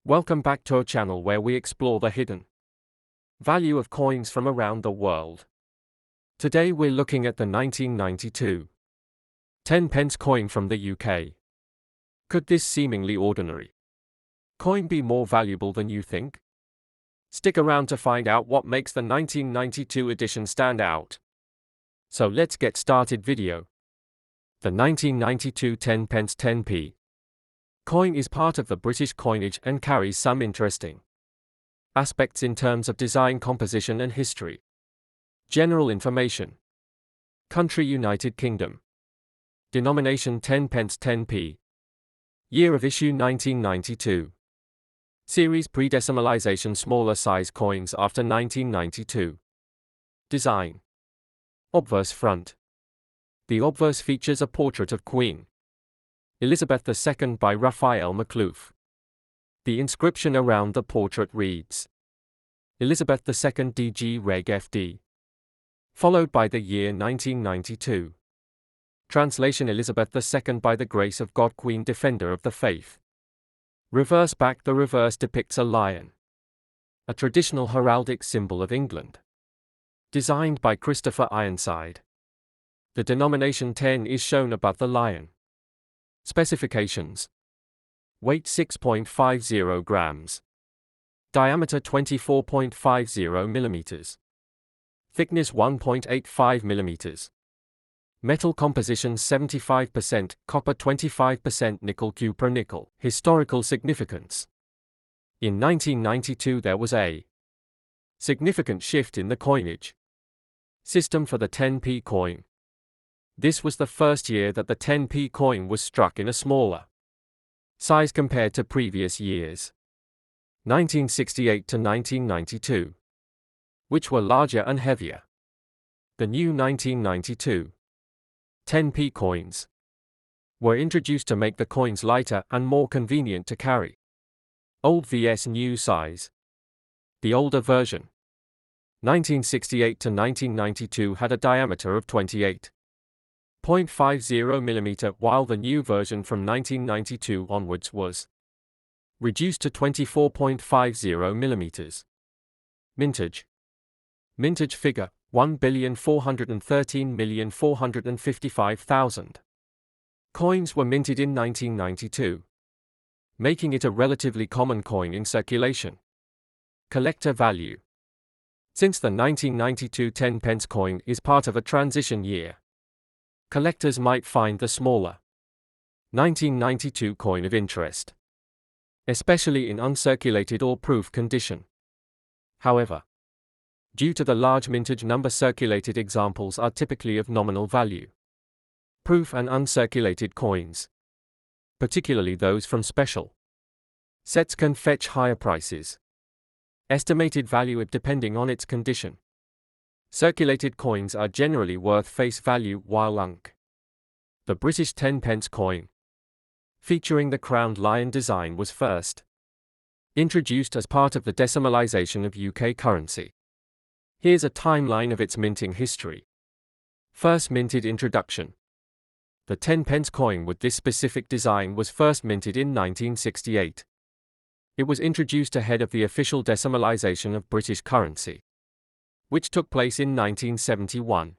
Welcome back to our channel where we explore the hidden value of coins from around the world. Today we're looking at the 1992 10 pence coin from the UK. Could this seemingly ordinary coin be more valuable than you think? Stick around to find out what makes the 1992 edition stand out. So let's get started video. The 1992 10 pence 10p coin is part of the British coinage and carries some interesting aspects in terms of design, composition and history. General information. Country: United Kingdom. Denomination: 10 pence 10p. Year of issue: 1992. Series: pre-decimalization, smaller size coins after 1992. Design: obverse front. The obverse features a portrait of Queen Elizabeth II by Raphael Maklouf. The inscription around the portrait reads, Elizabeth II DG Reg FD. Followed by the year 1992. Translation: Elizabeth II by the grace of God, Queen, Defender of the Faith. Reverse back. The reverse depicts a lion, a traditional heraldic symbol of England. Designed by Christopher Ironside. The denomination 10 is shown above the lion. Specifications: weight 6.50 grams, diameter 24.50 millimeters, thickness 1.85 millimeters, metal composition 75% copper, 25% nickel, cupra nickel. Historical significance: in 1992 there was a significant shift in the coinage system for the 10p coin. This was the first year that the 10p coin was struck in a smaller size compared to previous years, 1968 to 1992, which were larger and heavier. The new 1992 10p coins were introduced to make the coins lighter and more convenient to carry. Old vs new size. The older version, 1968 to 1992, had a diameter of 28.50 mm, while the new version from 1992 onwards was reduced to 24.50 mm. Mintage. Mintage figure: 1,413,455,000. Coins were minted in 1992, making it a relatively common coin in circulation. Collector value. Since the 1992 10 pence coin is part of a transition year, collectors might find the smaller 1992 coin of interest, especially in uncirculated or proof condition. However, due to the large mintage number, circulated examples are typically of nominal value. Proof and uncirculated coins, particularly those from special sets, can fetch higher prices. Estimated value depending on its condition. Circulated coins are generally worth face value, while the British 10 pence coin, featuring the crowned lion design, was first introduced as part of the decimalization of UK currency. Here's a timeline of its minting history. First minted introduction. The 10 pence coin with this specific design was first minted in 1968. It was introduced ahead of the official decimalization of British currency, which took place in 1971.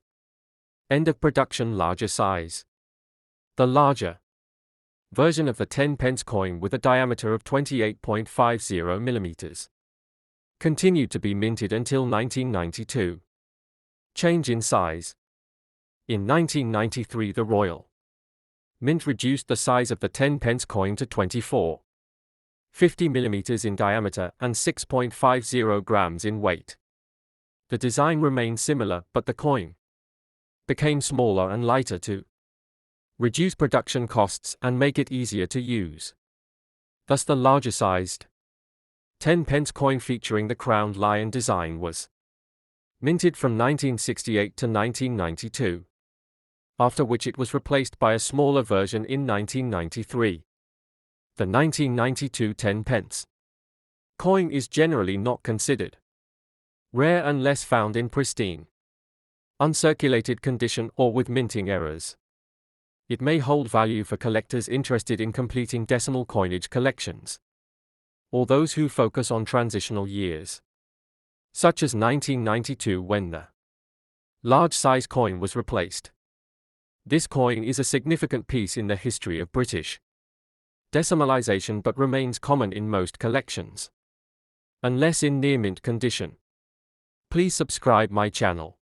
End of production: larger size. The larger version of the 10 pence coin with a diameter of 28.50 mm continued to be minted until 1992. Change in size. In 1993 the Royal Mint reduced the size of the 10 pence coin to 24.50 mm in diameter and 6.50 grams in weight. The design remained similar, but the coin became smaller and lighter to reduce production costs and make it easier to use. Thus the larger sized 10 pence coin featuring the crowned lion design was minted from 1968 to 1992, after which it was replaced by a smaller version in 1993. The 1992 10 pence coin is generally not considered rare unless found in pristine, uncirculated condition or with minting errors. It may hold value for collectors interested in completing decimal coinage collections. or those who focus on transitional years, such as 1992 when the large-size coin was replaced. This coin is a significant piece in the history of British decimalization but remains common in most collections, unless in near mint condition. Please subscribe my channel.